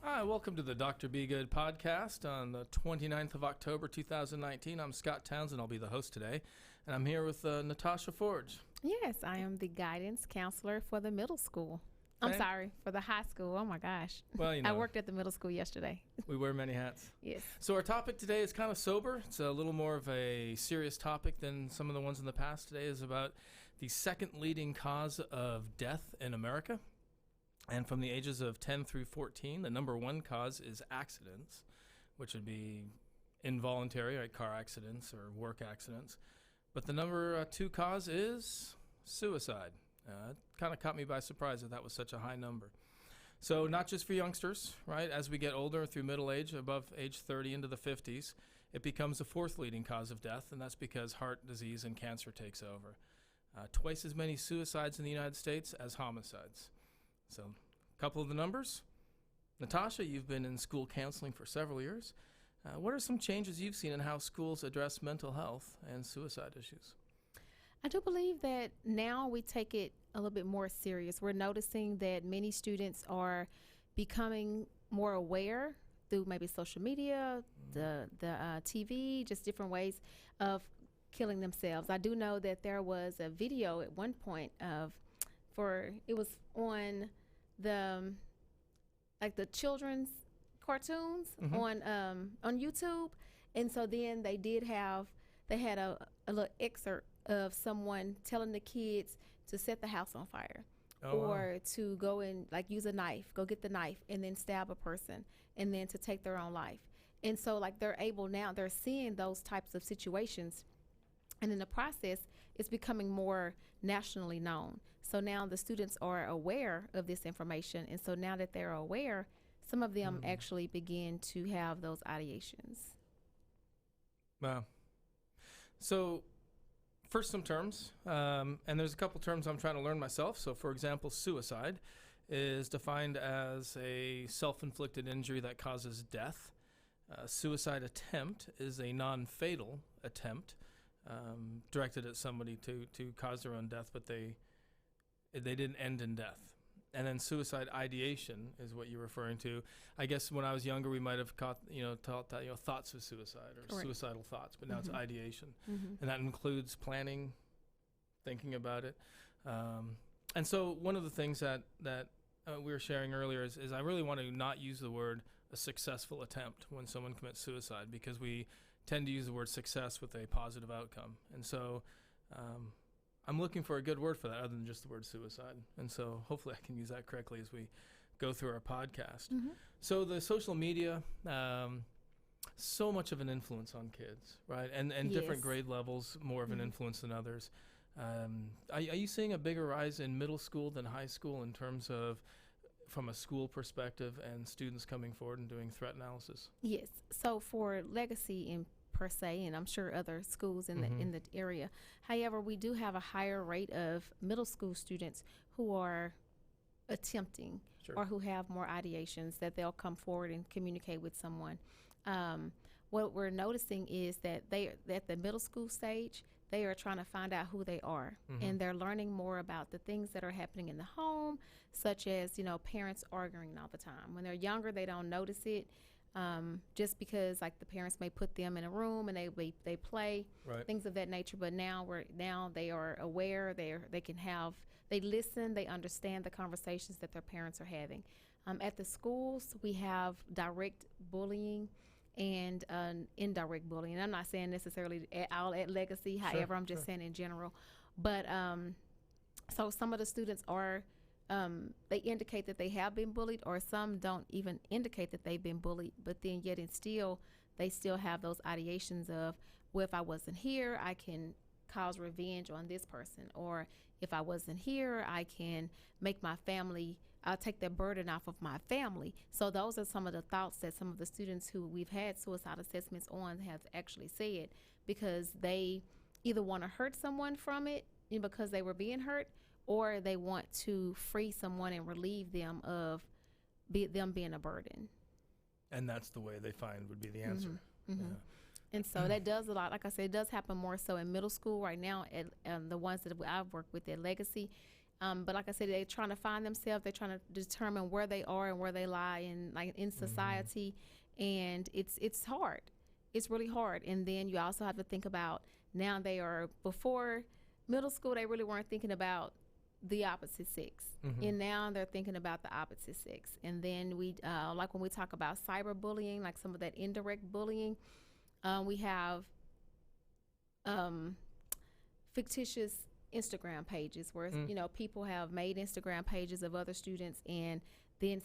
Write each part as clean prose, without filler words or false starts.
Hi, welcome to the Dr. Be Good podcast on the 29th of October, 2019. I'm Scott Townsend. I'll be the host today, and I'm here with Natasha Forge. Yes, I am the guidance counselor for the middle school. For the high school. Oh, my gosh. Well, I worked at the middle school yesterday. We wear many hats. Yes. So our topic today is kind of sober. It's a little more of a serious topic than some of the ones in the past. Today is about the second leading cause of death in America. And from the ages of 10 through 14, the number one cause is accidents, which would be involuntary, like car accidents or work accidents. But the number two cause is suicide. It kind of caught me by surprise that that was such a high number. So not just for youngsters, right? As we get older through middle age, above age 30 into the 50s, it becomes the fourth leading cause of death, and that's because heart disease and cancer takes over. Twice as many suicides in the United States as homicides. So, a couple of the numbers. Natasha, you've been in school counseling for several years. What are some changes you've seen in how schools address mental health and suicide issues? I do believe that now we take it a little bit more serious. We're noticing that many students are becoming more aware through maybe social media, the TV, just different ways of killing themselves. I do know that there was a video at one point it was on the children's cartoons on YouTube, and so then they had a little excerpt of someone telling the kids to set the house on fire, to go and use a knife, go get the knife, and then stab a person, and then to take their own life. And so they're seeing those types of situations. And in the process, it's becoming more nationally known. So now the students are aware of this information. And so now that they're aware, some of them actually begin to have those ideations. Wow. So first, some terms. And there's a couple terms I'm trying to learn myself. So, for example, suicide is defined as a self-inflicted injury that causes death. Suicide attempt is a non-fatal attempt. Directed at somebody to cause their own death, but they didn't end in death. And then suicide ideation is what you're referring to. I guess when I was younger, we might have taught that thoughts of suicide or suicidal thoughts, but now it's ideation, and that includes planning, thinking about it. And so one of the things that we were sharing earlier is I really want to not use the word a successful attempt when someone commits suicide, because we tend to use the word success with a positive outcome. And so I'm looking for a good word for that other than just the word suicide. And so hopefully I can use that correctly as we go through our podcast. So the social media, so much of an influence on kids, right? And yes, different grade levels, more of an influence than others. Are you seeing a bigger rise in middle school than high school in terms of from a school perspective and students coming forward and doing threat analysis? Yes. So for Legacy in per se, and I'm sure other schools in the area. However, we do have a higher rate of middle school students who are attempting or who have more ideations that they'll come forward and communicate with someone. What we're noticing is that at the middle school stage, they are trying to find out who they are, and they're learning more about the things that are happening in the home, such as, parents arguing all the time. When they're younger, they don't notice it, just because the parents may put them in a room and they play, things of that nature. But now they are aware. They listen. They understand the conversations that their parents are having. At the schools, we have direct bullying and indirect bullying. I'm not saying necessarily all at Legacy, however, I'm just saying in general. But so some of the students are, they indicate that they have been bullied, or some don't even indicate that they've been bullied, but then yet they still have those ideations of, well, if I wasn't here, I can cause revenge on this person, or if I wasn't here, I can make my family, I'll take the burden off of my family. So those are some of the thoughts that some of the students who we've had suicide assessments on have actually said, because they either want to hurt someone from it, because they were being hurt, or they want to free someone and relieve them of them being a burden. And that's the way they find would be the answer. Mm-hmm. Yeah. And so that does a lot. Like I said, it does happen more so in middle school right now at the ones that I've worked with at Legacy. But like I said, they're trying to find themselves. They're trying to determine where they are and where they lie in society. And it's hard. It's really hard. And then you also have to think about, now they are, before middle school, they really weren't thinking about the opposite sex. And now they're thinking about the opposite sex. And then we, like when we talk about cyberbullying, like some of that indirect bullying, we have fictitious Instagram pages where people have made Instagram pages of other students and then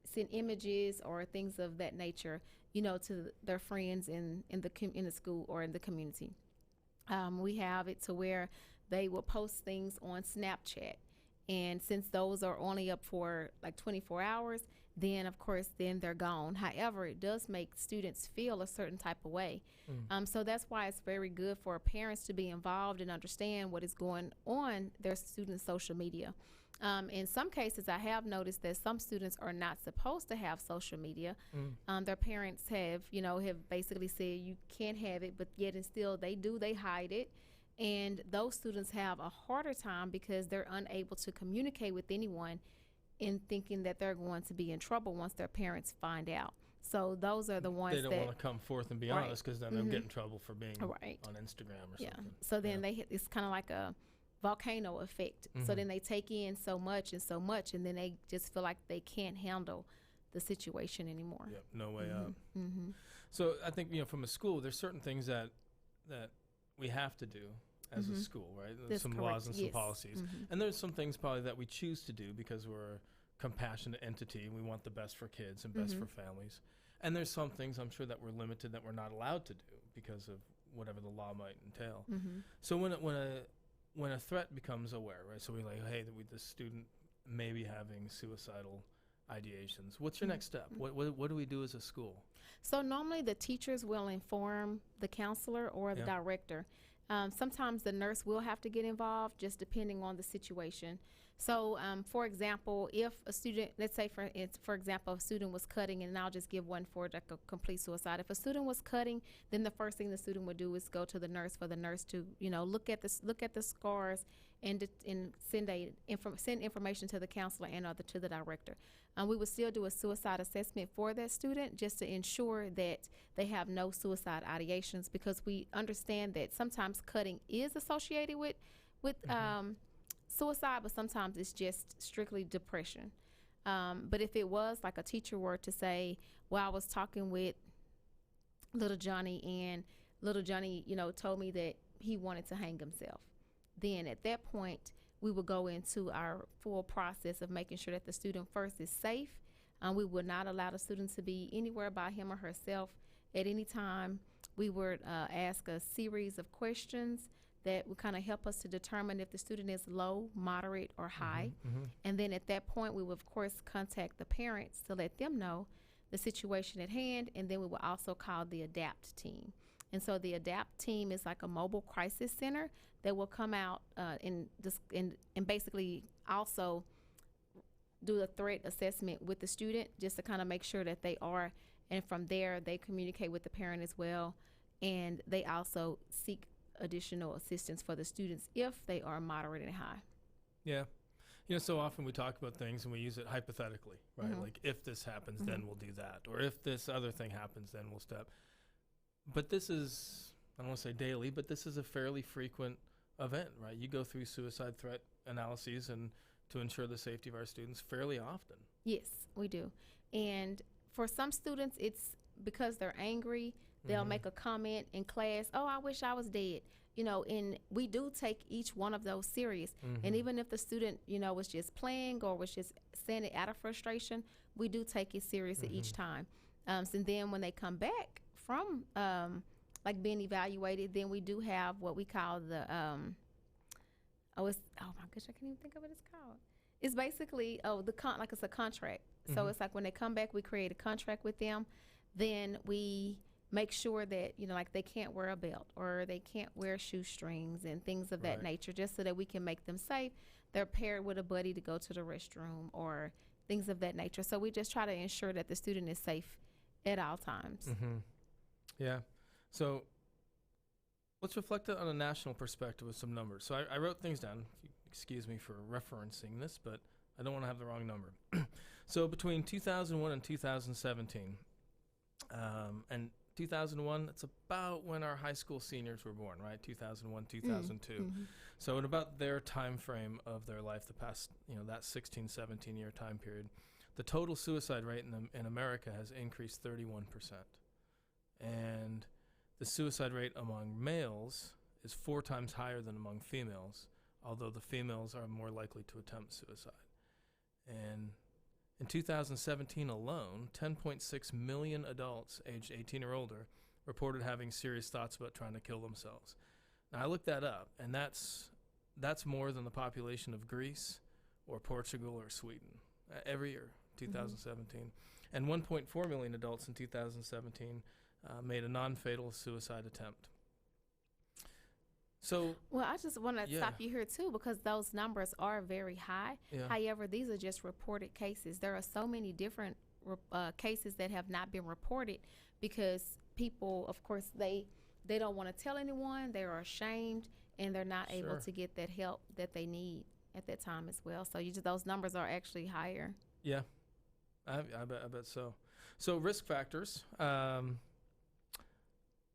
send images or things of that nature, to their friends in the school or in the community. We have it to where they will post things on Snapchat, and since those are only up for like 24 hours, then of course they're gone. However, it does make students feel a certain type of way. So that's why it's very good for parents to be involved and understand what is going on their students' social media. In some cases, I have noticed that some students are not supposed to have social media. Their parents have basically said you can't have it, but yet and still they hide it. And those students have a harder time because they're unable to communicate with anyone, in thinking that they're going to be in trouble once their parents find out. So those are the ones they don't want to come forth and be honest, because then they'll get in trouble for being on Instagram or something. So then it's kind of like a volcano effect. So then they take in so much, and then they just feel like they can't handle the situation anymore. Yep, no way out. So I think, from a school, there's certain things that we have to do as a school, right? There's some laws and some policies. And there's some things probably that we choose to do because we're a compassionate entity and we want the best for kids and best for families. And there's some things I'm sure that we're limited, that we're not allowed to do because of whatever the law might entail. So when a threat becomes aware, right? So we're like, hey, the student may be having suicidal ideations. What's your next step? What do we do as a school? So normally the teachers will inform the counselor or the director. Sometimes the nurse will have to get involved, just depending on the situation. So, for example, if a student, let's say for example, a student was cutting, and I'll just give one for like a complete suicide. If a student was cutting, then the first thing the student would do is go to the nurse for the nurse to, look at the scars and send information to the counselor and or to the director. We would still do a suicide assessment for that student, just to ensure that they have no suicide ideations, because we understand that sometimes cutting is associated with suicide, but sometimes it's just strictly depression. But if it was like a teacher were to say, well, I was talking with little Johnny, and little Johnny, told me that he wanted to hang himself, then at that point, we would go into our full process of making sure that the student first is safe. We would not allow the student to be anywhere by him or herself at any time. We would ask a series of questions that would kind of help us to determine if the student is low, moderate, or high. And then at that point, we would, of course, contact the parents to let them know the situation at hand, and then we will also call the ADAPT team. And so the ADAPT team is like a mobile crisis center that will come out and basically also do a threat assessment with the student, just to kind of make sure that they are, and from there they communicate with the parent as well, and they also seek additional assistance for the students if they are moderate and high. Yeah. So often we talk about things and we use it hypothetically, right? Like, if this happens, then we'll do that. Or if this other thing happens, then we'll step. But this is, I don't want to say daily, but this is a fairly frequent event, right? You go through suicide threat analyses and to ensure the safety of our students fairly often. Yes, we do. And for some students, it's because they're angry. They'll make a comment in class, oh, I wish I was dead. And we do take each one of those serious. And even if the student, was just playing or was just saying it out of frustration, we do take it serious at each time. So then when they come back from like being evaluated, then we do have what we call the oh my gosh, I can't even think of what it's called. It's basically like it's a contract. So it's like when they come back, we create a contract with them. Then we make sure that, like they can't wear a belt or they can't wear shoestrings and things of that nature, just so that we can make them safe. They're paired with a buddy to go to the restroom or things of that nature. So we just try to ensure that the student is safe at all times. Mm-hmm. Yeah. So let's reflect it on a national perspective with some numbers. So I wrote things down. Excuse me for referencing this, but I don't want to have the wrong number. So between 2001 and 2017, and 2001, that's about when our high school seniors were born, right? 2001, 2002. Mm-hmm. So in about their time frame of their life, the past, that 16, 17-year time period, the total suicide rate in America has increased 31%. And the suicide rate among males is 4 times higher than among females, although the females are more likely to attempt suicide. And in 2017 alone, 10.6 million adults aged 18 or older reported having serious thoughts about trying to kill themselves. Now, I looked that up, and that's more than the population of Greece or Portugal or Sweden every year, 2017. And 1.4 million adults in 2017 made a non-fatal suicide attempt. So, well, I just want to stop you here too, because those numbers are very high. Yeah. However, these are just reported cases. There are so many different cases that have not been reported because people, of course, they don't want to tell anyone. They are ashamed, and they're not able to get that help that they need at that time as well. So those numbers are actually higher. Yeah, I bet so. So risk factors.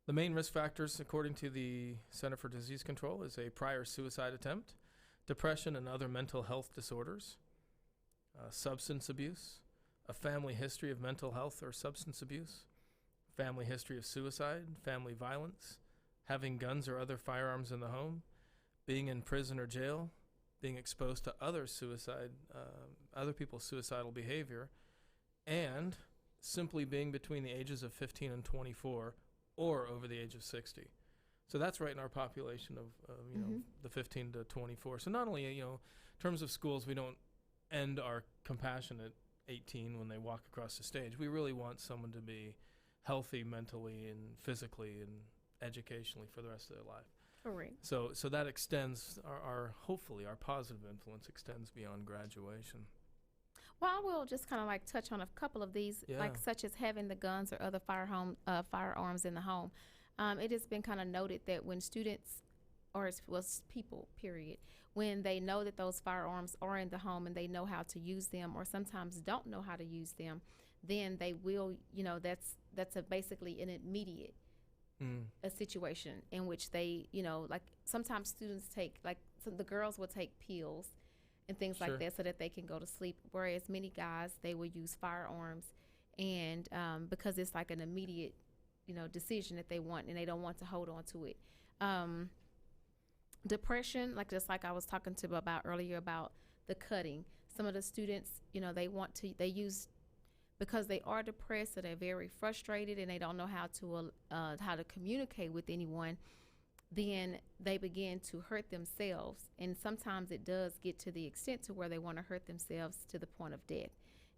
The main risk factors, according to the Center for Disease Control, is a prior suicide attempt, depression and other mental health disorders, substance abuse, a family history of mental health or substance abuse, family history of suicide, family violence, having guns or other firearms in the home, being in prison or jail, being exposed to other people's suicidal behavior, and simply being between the ages of 15 and 24 or over the age of 60. So that's right in our population of the 15 to 24. So not only, in terms of schools, we don't end our compassion at 18 when they walk across the stage. We really want someone to be healthy mentally and physically and educationally for the rest of their life. Correct. So that extends hopefully our positive influence extends beyond graduation. Well, I will just kind of touch on a couple of these, such as having the guns or other firearms in the home. It has been kind of noted that when students, or people, period, when they know that those firearms are in the home and they know how to use them, or sometimes don't know how to use them, then they will, that's basically an immediate a situation in which they, sometimes students take, the girls will take pills and things like that so that they can go to sleep, whereas many guys, they will use firearms, and because it's like an immediate, decision that they want, and they don't want to hold on to it. Depression, just like I was talking to about earlier about the cutting. Some of the students, they use, because they are depressed, so they're very frustrated and they don't know how to communicate with anyone, then they begin to hurt themselves. And sometimes it does get to the extent to where they want to hurt themselves to the point of death.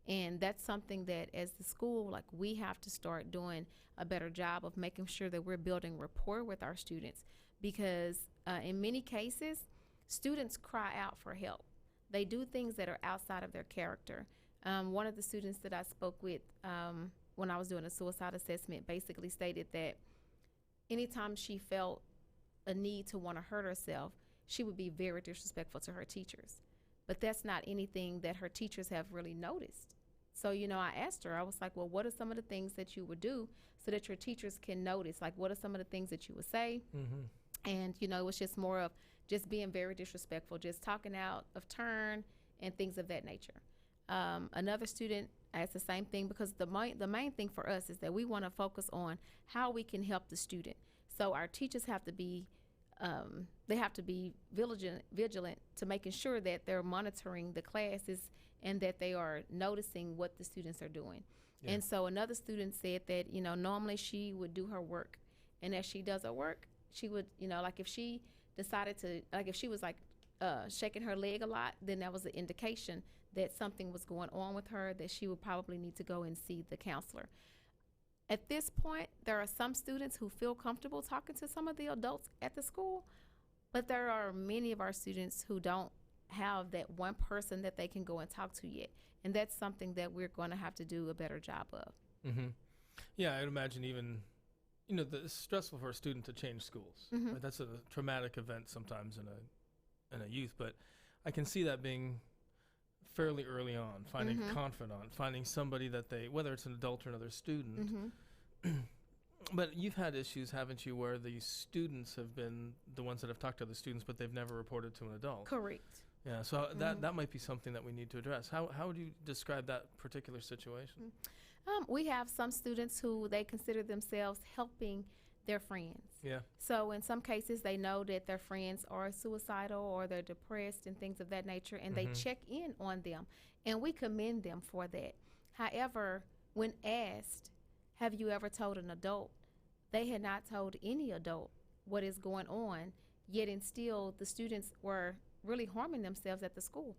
And that's something that as the school, we have to start doing a better job of making sure that we're building rapport with our students, because in many cases, students cry out for help. They do things that are outside of their character. One of the students that I spoke with when I was doing a suicide assessment basically stated that anytime she felt a need to want to hurt herself, she would be very disrespectful to her teachers. But that's not anything that her teachers have really noticed. So, I asked her, I was like, well, what are some of the things that you would do so that your teachers can notice? What are some of the things that you would say? Mm-hmm. And, it was just more of just being very disrespectful, just talking out of turn and things of that nature. Another student asked the same thing, because the main thing for us is that we want to focus on how we can help the student. So our teachers have to be vigilant to making sure that they're monitoring the classes and that they are noticing what the students are doing. Yeah. And so another student said that, normally she would do her work, and as she does her work, she would, if she decided to, if she was shaking her leg a lot, then that was an indication that something was going on with her, that she would probably need to go and see the counselor. At this point, there are some students who feel comfortable talking to some of the adults at the school, but there are many of our students who don't have that one person that they can go and talk to yet. And that's something that we're going to have to do a better job of. Mm-hmm. Yeah, I'd imagine even, it's stressful for a student to change schools. Mm-hmm. Right? That's a traumatic event sometimes in a youth, but I can see that being fairly early on, finding a confidant, finding somebody that whether it's an adult or another student. Mm-hmm. But you've had issues, haven't you, where the students have been the ones that have talked to other students, but they've never reported to an adult? Correct. Yeah, so that might be something that we need to address. How would you describe that particular situation? We have some students who they consider themselves helping their friends. Yeah. So in some cases, they know that their friends are suicidal or they're depressed and things of that nature, and they check in on them, and we commend them for that. However, when asked, have you ever told an adult? They had not told any adult what is going on, yet and still the students were really harming themselves at the school.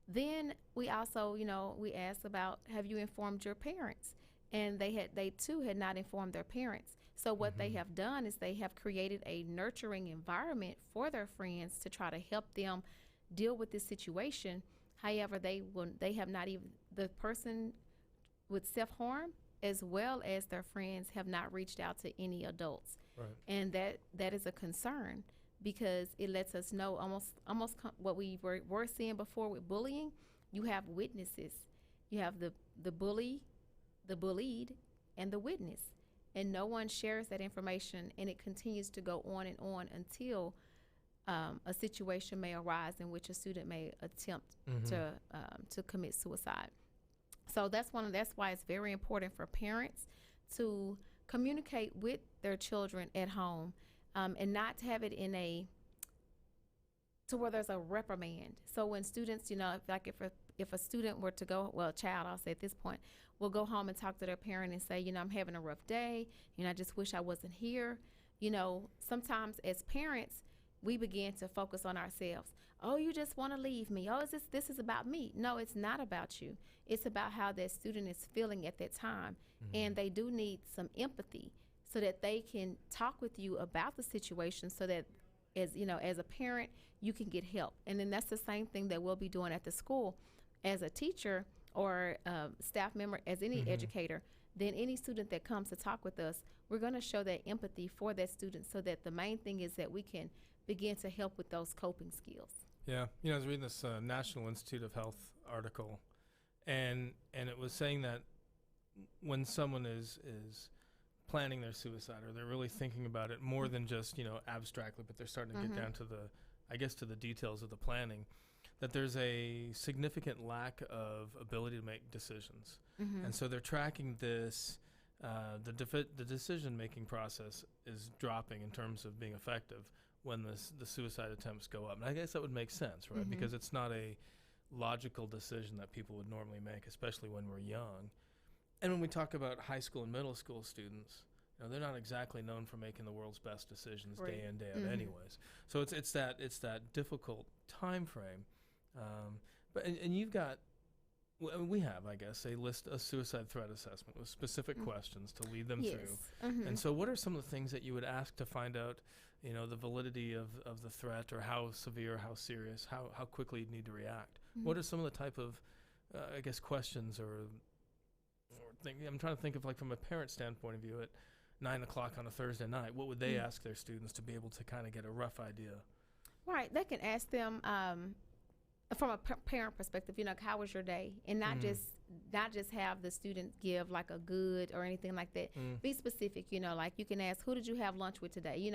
Then we also, we asked about, have you informed your parents? And they too had not informed their parents. So what they have done is they have created a nurturing environment for their friends to try to help them deal with this situation. However, they have not even, the person with self-harm as well as their friends have not reached out to any adults. Right. And that is a concern, because it lets us know almost what we were seeing before with bullying. You have witnesses. You have the bully, the bullied, and the witness. And no one shares that information, and it continues to go on and on until a situation may arise in which a student may attempt to commit suicide. So that's why it's very important for parents to communicate with their children at home, and not to have it to where there's a reprimand. So when students, if a student were to go, well, a child, I'll say at this point, will go home and talk to their parent and say, I'm having a rough day, I just wish I wasn't here. Sometimes as parents, we begin to focus on ourselves. Oh, you just want to leave me. Oh, this is about me. No, it's not about you. It's about how that student is feeling at that time. And they do need some empathy so that they can talk with you about the situation, so that as a parent, you can get help. And then that's the same thing that we'll be doing at the school as a teacher or staff member, as any educator. Then any student that comes to talk with us, we're going to show that empathy for that student, so that the main thing is that we can begin to help with those coping skills. Yeah, I was reading this National Institute of Health article, and it was saying that when someone is planning their suicide, or they're really thinking about it more than just abstractly, but they're starting to get down to the details of the planning, that there's a significant lack of ability to make decisions. And so they're tracking this. The decision-making process is dropping in terms of being effective when the suicide attempts go up. And I guess that would make sense, right? Because it's not a logical decision that people would normally make, especially when we're young. And when we talk about high school and middle school students, they're not exactly known for making the world's best decisions day in, day out anyways. So it's that difficult time frame. But you've got, we have, I guess, a suicide threat assessment with specific questions to lead them through. And so what are some of the things that you would ask to find out, the validity of the threat, or how severe, how serious, how quickly you need to react? What are some of the type of, questions or I'm trying to think of, from a parent standpoint of view, at 9 o'clock on a Thursday night, what would they ask their students to be able to kind of get a rough idea? Right. They can ask them from a parent perspective, how was your day? And not just have the student give like a good or anything like that. Be specific, like you can ask, who did you have lunch with today?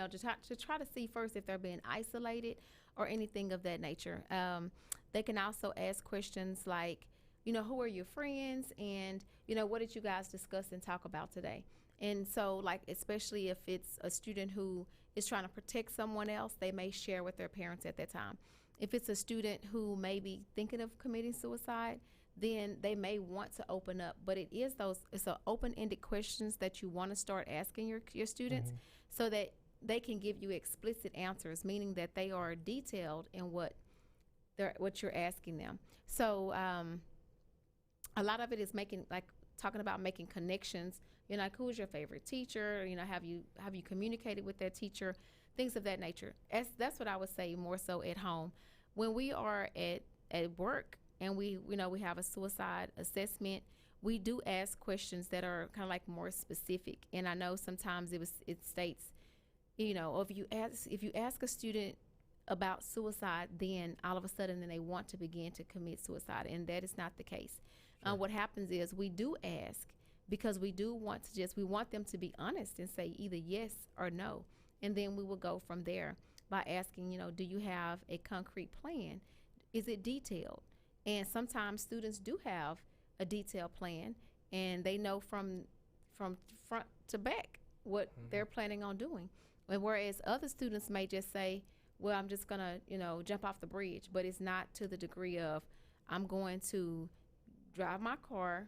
To try to see first if they're being isolated or anything of that nature. They can also ask questions like, who are your friends, and, what did you guys discuss and talk about today? And so, especially if it's a student who is trying to protect someone else, they may share with their parents at that time. If it's a student who may be thinking of committing suicide, then they may want to open up. But it's an open-ended questions that you want to start asking your students, so that they can give you explicit answers, meaning that they are detailed in what you're asking them. So a lot of it is talking about making connections Like, who's your favorite teacher? Have you communicated with that teacher? Things of that nature. That's what I would say more so at home. When we are at work and we have a suicide assessment, we do ask questions that are kind of like more specific. And I know sometimes it states, if you ask a student about suicide, then all of a sudden then they want to begin to commit suicide, and that is not the case. Sure. What happens is we do ask because we want them to be honest and say either yes or no, and then we will go from there by asking, do you have a concrete plan? Is it detailed? And sometimes students do have a detailed plan, and they know from front to back what they're planning on doing. And whereas other students may just say, well, I'm just gonna, jump off the bridge, but it's not to the degree of I'm going to drive my car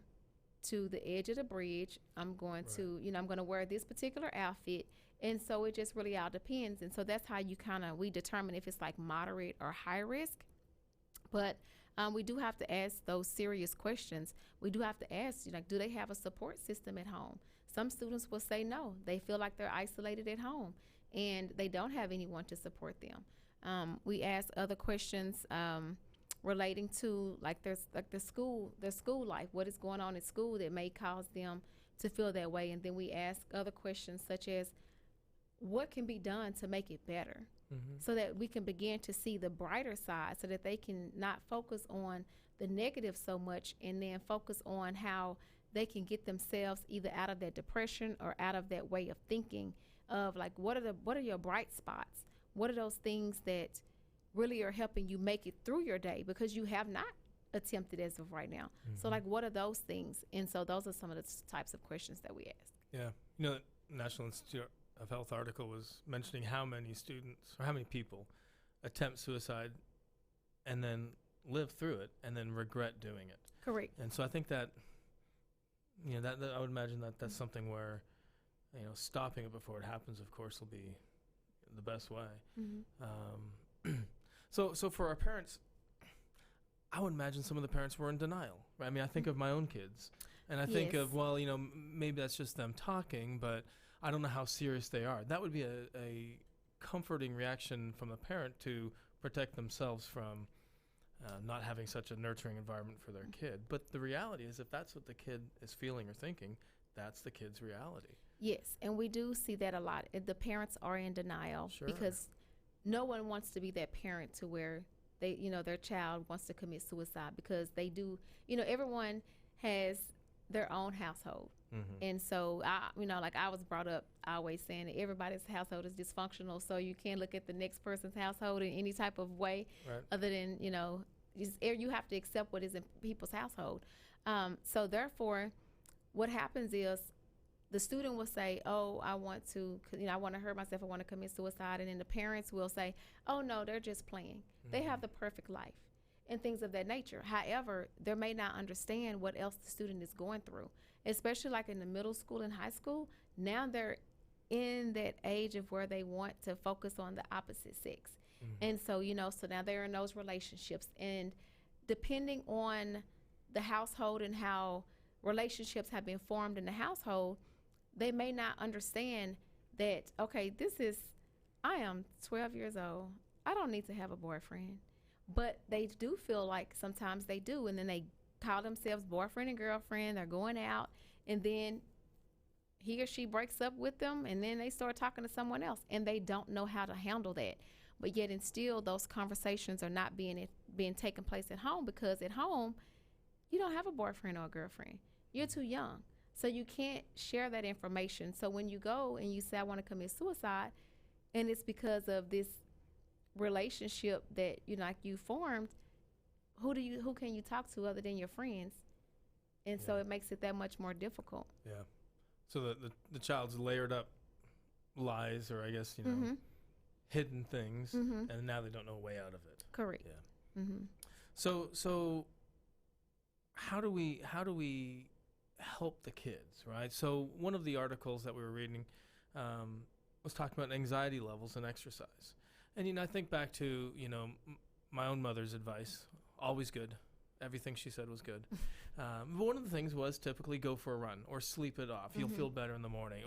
to the edge of the bridge. I'm going to, I'm going to wear this particular outfit. And so it just really all depends. And so that's how we determine if it's like moderate or high risk. But we do have to ask those serious questions. We do have to ask, do they have a support system at home? Some students will say no. They feel like they're isolated at home and they don't have anyone to support them. We ask other questions relating to their school life. What is going on at school that may cause them to feel that way? And then we ask other questions such as, what can be done to make it better? So that we can begin to see the brighter side, so that they can not focus on the negative so much, and then focus on how they can get themselves either out of that depression or out of that way of thinking of like, what are your bright spots? What are those things that really are helping you make it through your day, because you have not attempted as of right now. So like, what are those things? And so those are some of the types of questions that we ask. Yeah. The National Institute of Health article was mentioning how many students or how many people attempt suicide and then live through it and then regret doing it. Correct. And so I think that, that I would imagine that that's something where, stopping it before it happens, of course, will be the best way. So for our parents, I would imagine some of the parents were in denial, right? I mean, I think of my own kids, and I think of, well, maybe that's just them talking, but I don't know how serious they are. That would be a comforting reaction from a parent to protect themselves from not having such a nurturing environment for their kid. But the reality is, if that's what the kid is feeling or thinking, that's the kid's reality. Yes, and we do see that a lot. The parents are in denial because no one wants to be that parent to where they, their child wants to commit suicide, because they do, everyone has their own household. And so, I was brought up always saying that everybody's household is dysfunctional, so you can't look at the next person's household in any type of way other than, you have to accept what is in people's household. So therefore, what happens is the student will say, oh, I want to hurt myself, I want to commit suicide. And then the parents will say, oh, no, they're just playing. They have the perfect life and things of that nature. However, they may not understand what else the student is going through, especially like in the middle school and high school. Now they're in that age of where they want to focus on the opposite sex. And so, so now they're in those relationships. And depending on the household and how relationships have been formed in the household, they may not understand that, okay, I am 12 years old. I don't need to have a boyfriend. But they do feel like sometimes they do. And then they call themselves boyfriend and girlfriend. They're going out, and then he or she breaks up with them, and then they start talking to someone else, and they don't know how to handle that. But yet and still, those conversations are not being taken place at home, because at home, you don't have a boyfriend or a girlfriend. You're too young. So you can't share that information. So when you go and you say, I want to commit suicide, and it's because of this relationship that you formed, who can you talk to other than your friends? And so it makes it that much more difficult. Yeah. So the child's layered up lies, or I guess hidden things, and now they don't know a way out of it. Correct. Yeah. So how do we help the kids, right? So one of the articles that we were reading was talking about anxiety levels and exercise. And, I think back to, my own mother's advice, always good, everything she said was good. But one of the things was typically go for a run or sleep it off. You'll feel better in the morning.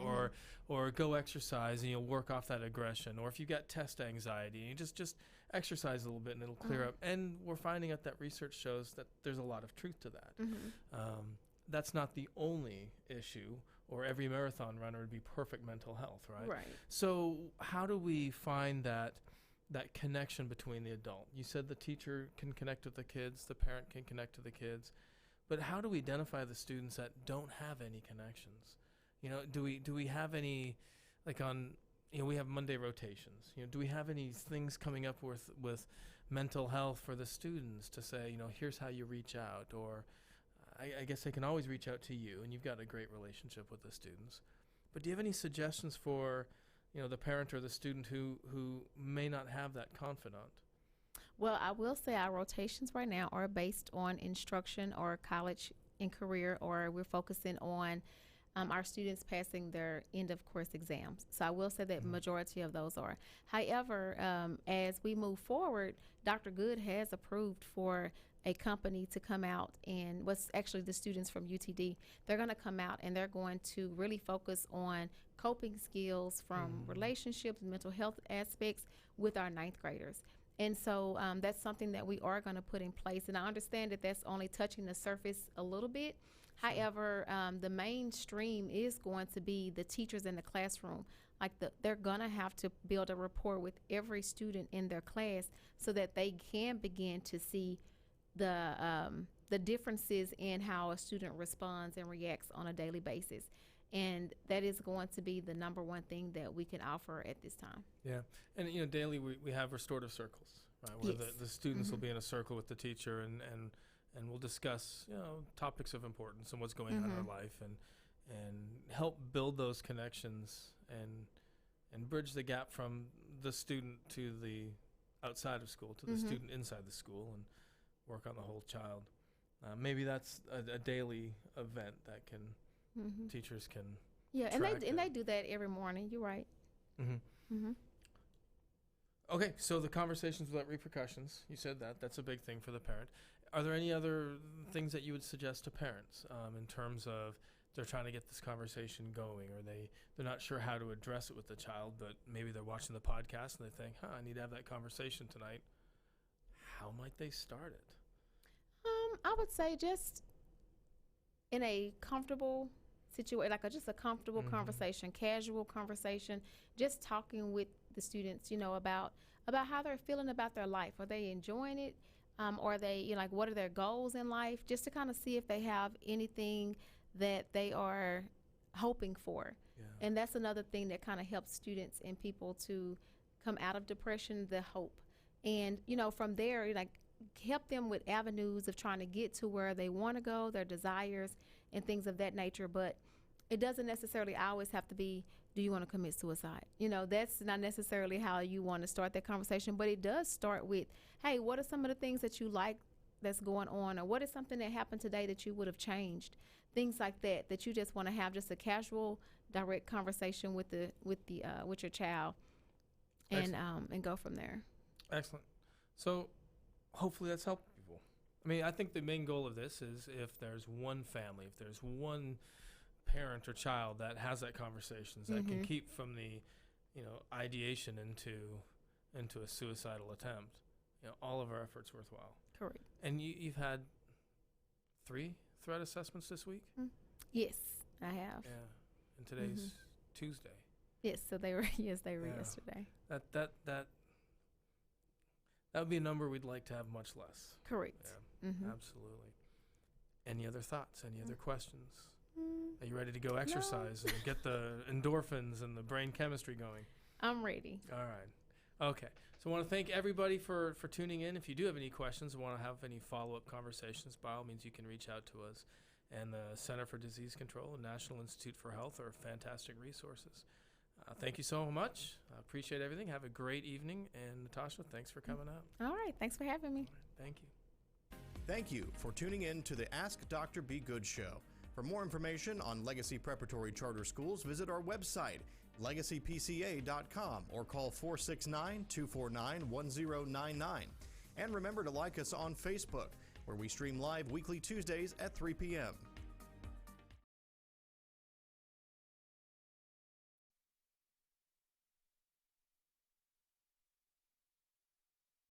Or go exercise and you'll work off that aggression. Or if you've got test anxiety, you just exercise a little bit and it'll clear up. And we're finding out that research shows that there's a lot of truth to that. That's not the only issue, or every marathon runner would be perfect mental health, right? Right. So how do we find that connection between the adult? You said the teacher can connect with the kids, the parent can connect to the kids, but how do we identify the students that don't have any connections? You know, do we have any, like on, you know, we have Monday rotations. You know, do we have any things coming up with mental health for the students to say, you know, here's how you reach out? Or I guess they can always reach out to you, and you've got a great relationship with the students. But do you have any suggestions for, you know, the parent or the student who may not have that confidant? Well, I will say our rotations right now are based on instruction or college and career, or we're focusing on our students passing their end of course exams. So I will say that majority of those are. However, as we move forward, Dr. Good has approved for a company to come out, and what's actually the students from UTD, they're going to come out and they're going to really focus on coping skills from relationships, mental health aspects with our ninth graders. And so that's something that we are going to put in place. And I understand that that's only touching the surface a little bit. However, the mainstream is going to be the teachers in the classroom. Like they're going to have to build a rapport with every student in their class so that they can begin to see the differences in how a student responds and reacts on a daily basis. And that is going to be the number one thing that we can offer at this time. Yeah. And, you know, daily we have restorative circles, right? Where Yes. the students will be in a circle with the teacher and we'll discuss, you know, topics of importance and what's going on in our life and help build those connections and bridge the gap from the student to the outside of school, to the student inside the school, and work on the whole child. Maybe that's a daily event that can teachers can. Yeah, and they do that every morning. You're right. Okay, so the conversations without repercussions, you said that's a big thing for the parent. Are there any other things that you would suggest to parents in terms of they're trying to get this conversation going, or they're not sure how to address it with the child, but maybe they're watching the podcast and they think, I need to have that conversation tonight. How might they start it? I would say just in a comfortable situation, like just a comfortable conversation, casual conversation, just talking with the students, you know, about how they're feeling about their life. Are they enjoying it? Or are they, you know, like, what are their goals in life? Just to kind of see if they have anything that they are hoping for. Yeah. And that's another thing that kind of helps students and people to come out of depression, the hope. And, you know, from there, like, help them with avenues of trying to get to where they want to go, their desires and things of that nature. But it doesn't necessarily always have to be, do you want to commit suicide? You know, that's not necessarily how you want to start that conversation, but it does start with, hey, what are some of the things that you like that's going on? Or what is something that happened today that you would have changed? Things like that you just want to have just a casual, direct conversation with your child and go from there. Excellent. So hopefully that's helped people. I mean, I think the main goal of this is if there's one family, if there's one parent or child that has that conversations that can keep from the, you know, ideation into a suicidal attempt, you know, all of our efforts worthwhile. Correct. And you've had 3 threat assessments this week? Yes, I have. Yeah. And today's Tuesday. Yes, so they were yesterday. That would be a number we'd like to have much less. Correct. Yeah, absolutely. Any other thoughts? Any other questions? Are you ready to go exercise and get the endorphins and the brain chemistry going? I'm ready. All right. Okay. So I want to thank everybody for tuning in. If you do have any questions or want to have any follow-up conversations, by all means, you can reach out to us. And the Center for Disease Control and National Institute for Health are fantastic resources. Thank you so much. I appreciate everything. Have a great evening. And Natasha, thanks for coming out. All right. Thanks for having me. Right, thank you. Thank you for tuning in to the Ask Dr. Be Good show. For more information on Legacy Preparatory Charter Schools, visit our website, legacypca.com, or call 469-249-1099. And remember to like us on Facebook, where we stream live weekly Tuesdays at 3 p.m.